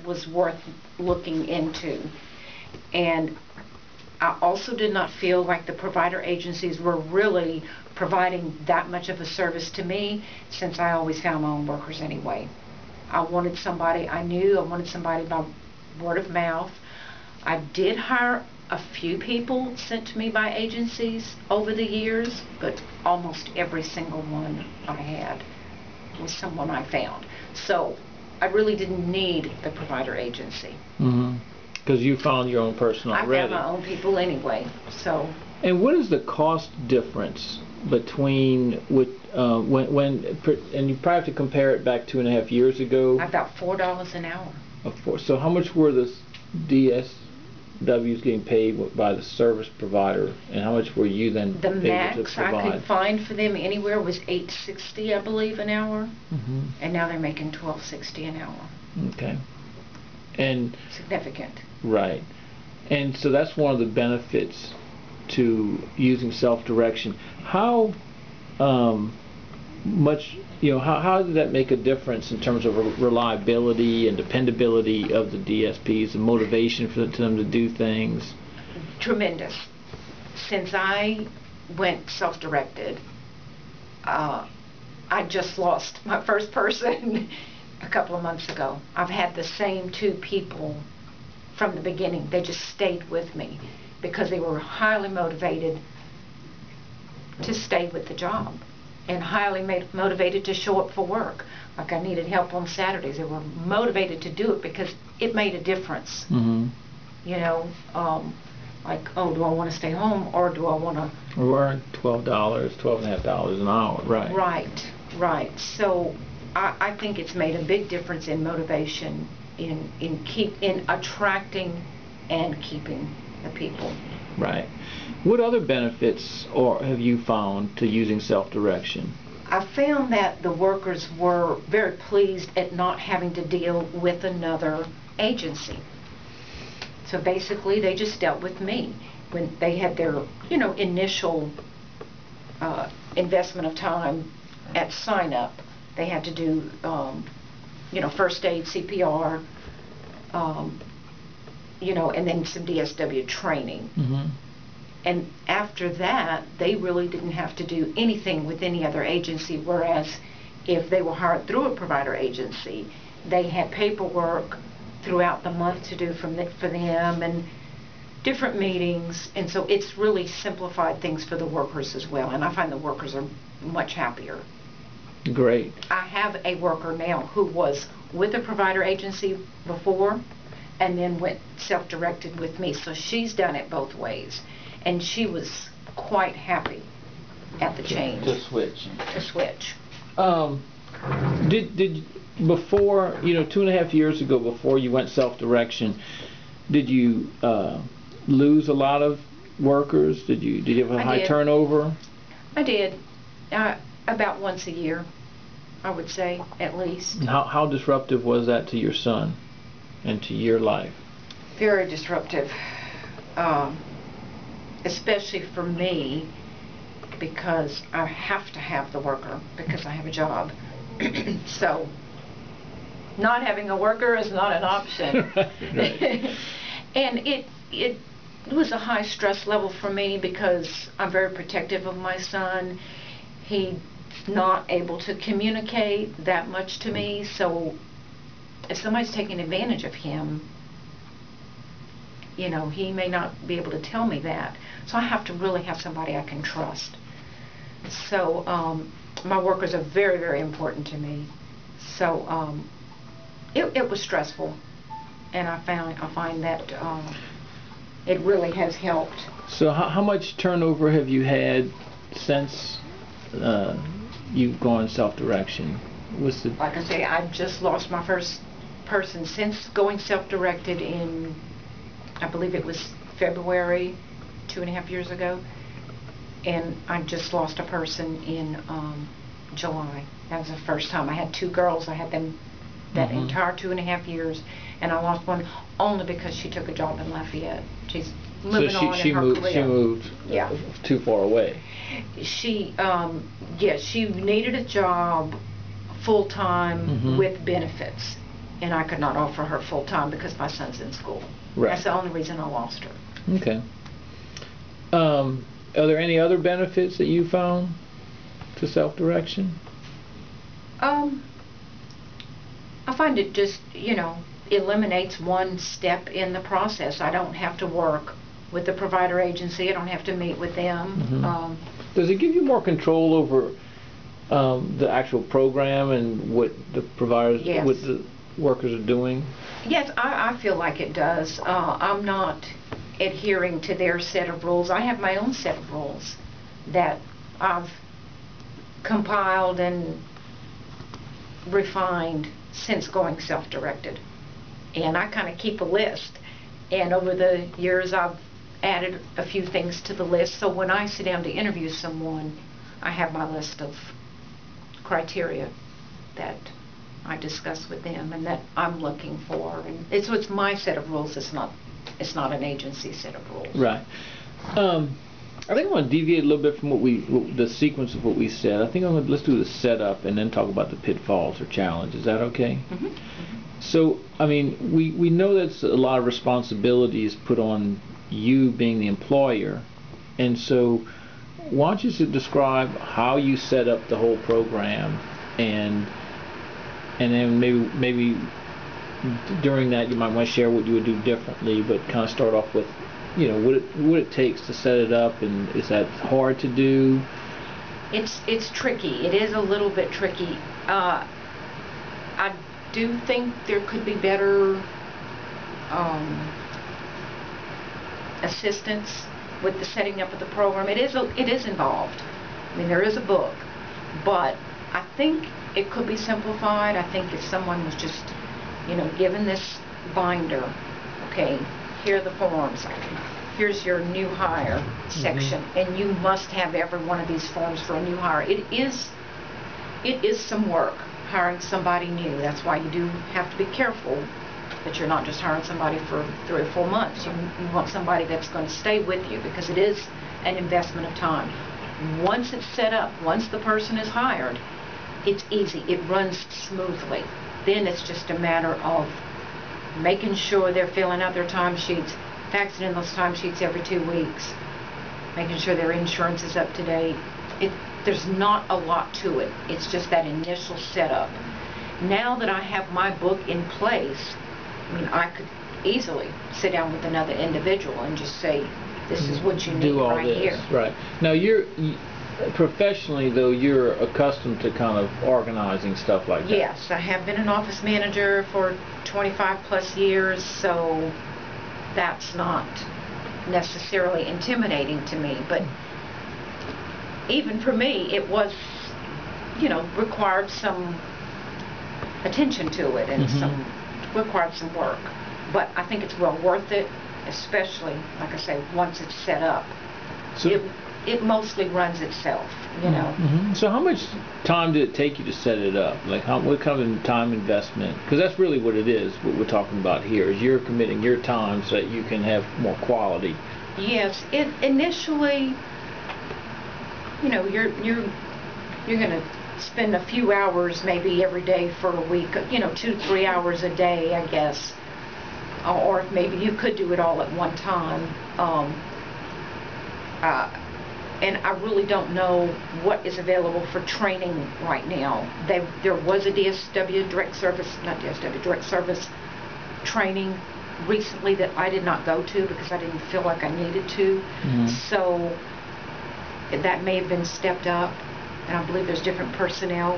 was worth looking into. And I also did not feel like the provider agencies were really providing that much of a service to me, since I always found my own workers anyway. I wanted somebody I knew. I wanted somebody by word of mouth. I did hire a few people sent to me by agencies over the years, but almost every single one I had was someone I found. So I really didn't need the provider agency. Because you found your own person already. I found my own people anyway. So. And what is the cost difference between and you probably have to compare it back 2.5 years ago? About $4 an hour. So how much were the DSWs getting paid by the service provider, and how much were you then able to provide? The max I could find for them anywhere was $8.60, I believe, an hour, and now they're making $12.60 an hour. Okay. And significant. Right. And so that's one of the benefits to using self-direction. How much, how did that make a difference in terms of reliability and dependability of the DSPs and motivation for them to do things? Tremendous. Since I went self-directed, I just lost my first person a couple of months ago. I've had the same 2 people from the beginning. They just stayed with me because they were highly motivated to stay with the job and highly motivated to show up for work. Like I needed help on Saturdays. They were motivated to do it because it made a difference. Like, oh, do I want to stay home or do I want to earn $12.5 an hour? Right. Right. So I think it's made a big difference in motivation, in attracting and keeping the people. Right. What other benefits have you found to using self-direction? I found that the workers were very pleased at not having to deal with another agency. So basically, they just dealt with me when they had their, initial investment of time at sign up. They had to do, first aid, CPR, and then some DSW training. And after that, they really didn't have to do anything with any other agency, whereas if they were hired through a provider agency, they had paperwork throughout the month to do for them and different meetings. And so it's really simplified things for the workers as well. And I find the workers are much happier. Great. I have a worker now who was with a provider agency before and then went self-directed with me. So she's done it both ways. And she was quite happy at the change. To switch. Did before, 2.5 years ago, before you went self-direction, did you lose a lot of workers? Did you have a high turnover? I did. About once a year, I would say, at least. And how disruptive was that to your son and to your life? Very disruptive. Especially for me, because I have to have the worker because I have a job. So not having a worker is not an option. Right. And it was a high stress level for me because I'm very protective of my son. He's not able to communicate that much to me, so if somebody's taking advantage of him, he may not be able to tell me that. So I have to really have somebody I can trust. So my workers are very, very important to me. So it was stressful, and I find that it really has helped. So how much turnover have you had since you've gone self-direction? Like I say, I just lost my first person since going self-directed in, I believe it was February, 2.5 years ago, and I just lost a person in July. That was the first time. I had 2 girls. I had them that entire 2.5 years, and I lost one only because she took a job in Lafayette. She's moving on in her career. She moved too far away. She needed a job full-time with benefits, and I could not offer her full-time because my son's in school. Right. That's the only reason I lost her. Okay. Are there any other benefits that you found to self-direction? I find it just, eliminates one step in the process. I don't have to work with the provider agency. I don't have to meet with them. Mm-hmm. Does it give you more control over the actual program and what the providers, yes. what the workers are doing? Yes, I feel like it does. I'm not adhering to their set of rules. I have my own set of rules that I've compiled and refined since going self-directed. And I kind of keep a list. And over the years, I've added a few things to the list. So when I sit down to interview someone, I have my list of criteria that I discuss with them and that I'm looking for. And it's my set of rules. It's not an agency set of rules. Right. I think I want to deviate a little bit from the sequence of what we said. I think let's do the setup and then talk about the pitfalls or challenges. Is that okay? Mm-hmm. Mm-hmm. So, I mean, we know that a lot of responsibility is put on you being the employer, and so why don't you describe how you set up the whole program, and then maybe during that you might want to share what you would do differently, but kind of start off with what it takes to set it up, and is that hard to do? It's tricky. It is a little bit tricky. I do think there could be better assistance with the setting up of the program. It is involved. I mean, there is a book, but I think it could be simplified. I think if someone was just, given this binder, okay, here are the forms, here's your new hire section, mm-hmm. and you must have every one of these forms for a new hire. It is some work hiring somebody new. That's why you do have to be careful that you're not just hiring somebody for 3 or 4 months. You want somebody that's going to stay with you, because it is an investment of time. Once it's set up, once the person is hired, it's easy. It runs smoothly. Then it's just a matter of making sure they're filling out their timesheets, faxing in those timesheets every 2 weeks, making sure their insurance is up to date. There's not a lot to it. It's just that initial setup. Now that I have my book in place, I mean, I could easily sit down with another individual and just say, this is what you need right here. Right. Now, professionally, though, you're accustomed to kind of organizing stuff like that. Yes, I have been an office manager for 25 plus years, so that's not necessarily intimidating to me. But even for me, it was, required some attention to it, and mm-hmm. required some work. But I think it's well worth it, especially, like I say, once it's set up. So it mostly runs itself, Mm-hmm. So how much time did it take you to set it up? Like, what kind of time investment? Because that's really what it is, what we're talking about here, is you're committing your time so that you can have more quality. Yes, it initially, you're going to spend a few hours maybe every day for a week, 2 to 3 hours a day, I guess. Or if maybe you could do it all at one time. And I really don't know what is available for training right now. There was a direct service training recently that I did not go to because I didn't feel like I needed to. Mm-hmm. So that may have been stepped up, and I believe there's different personnel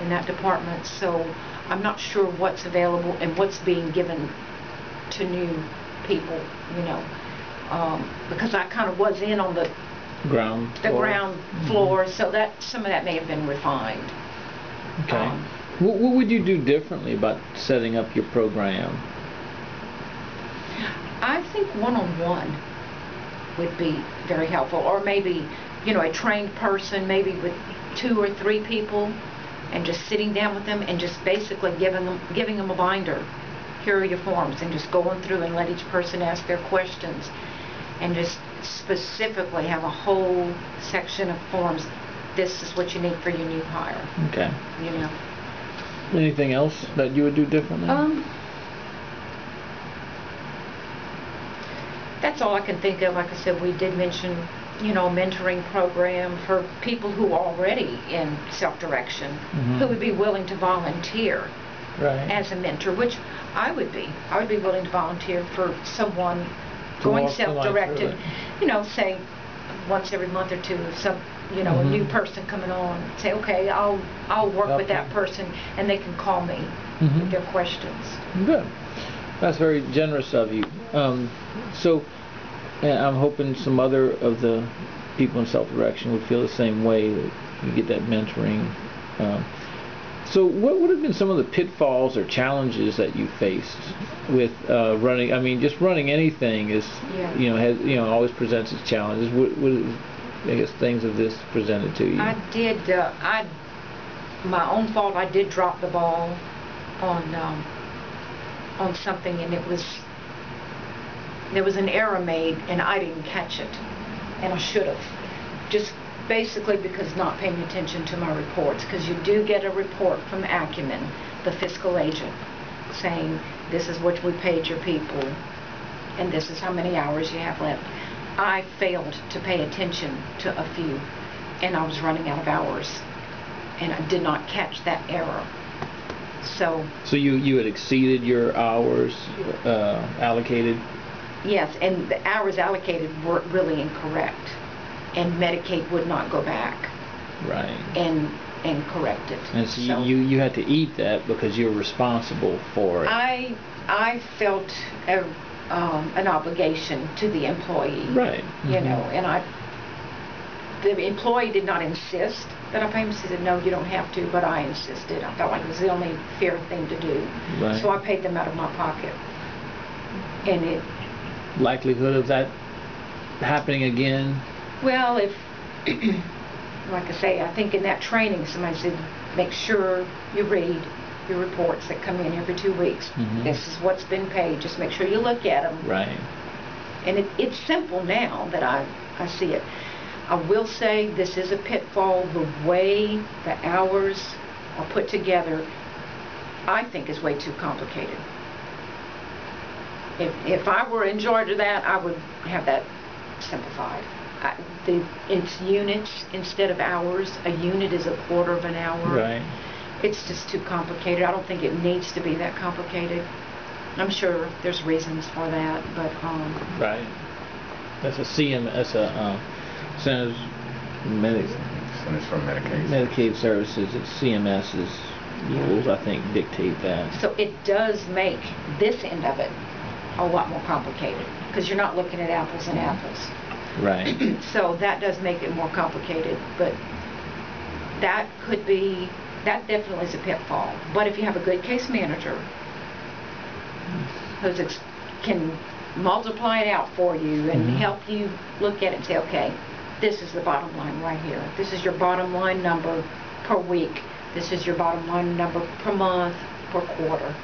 in that department. So I'm not sure what's available and what's being given to new people, because I kind of was in on the ground floor, mm-hmm. so that some of that may have been refined. Okay. What would you do differently about setting up your program? I think one-on-one would be very helpful, or maybe a trained person, maybe with 2 or 3 people, and just sitting down with them and just basically giving them a binder. Here are your forms, and just going through and let each person ask their questions, and just specifically have a whole section of forms. This is what you need for your new hire. Okay. Anything else that you would do differently? That's all I can think of. Like I said, we did mention, you know, mentoring program for people who are already in self-direction, who would be willing to volunteer as a mentor, which I would be. I would be willing to volunteer for someone going self-directed, you know, say once every month or two, some, you know, a new person coming on, say, okay, I'll work with that person, and they can call me with their questions. Good. That's very generous of you. So, and I'm hoping some other of the people in self-direction would feel the same way, that you get that mentoring. So what would have been some of the pitfalls or challenges that you faced with running? I mean, just running anything is, you know, has, you know, always presents its challenges. What I guess things of this presented to you? I did. My own fault. I did drop the ball on something, and there was an error made, and I didn't catch it, and I should have. Just basically because not paying attention to my reports, because you do get a report from Acumen, the fiscal agent, saying this is what we paid your people, and this is how many hours you have left. I failed to pay attention to a few, and I was running out of hours, and I did not catch that error. So you had exceeded your hours allocated? Yes, and the hours allocated were really incorrect, and Medicaid would not go back and correct it. And so you had to eat that because you were responsible for it. I felt an obligation to the employee, you know, and the employee did not insist that I pay him. He said, no, you don't have to, but I insisted. I felt like it was the only fair thing to do. So I paid them out of my pocket. And it... Likelihood of that happening again? Well, if, like I say, I think in that training somebody said, make sure you read your reports that come in every 2 weeks. This is what's been paid. Just make sure you look at them. And it's simple now that I see it. I will say this is a pitfall. The way the hours are put together, I think, is way too complicated. If I were in charge of that, I would have that simplified. It's units instead of hours. A unit is a quarter of an hour. It's just too complicated. I don't think it needs to be that complicated. I'm sure there's reasons for that, but That's a Centers for Medicaid Services. It's CMS's rules, I think, dictate that. So it does make this end of it a lot more complicated, because you're not looking at apples and apples. So that does make it more complicated, but that definitely is a pitfall. But if you have a good case manager who can multiply it out for you and help you look at it and say, okay, this is the bottom line right here. This is your bottom line number per week. This is your bottom line number per month, per quarter.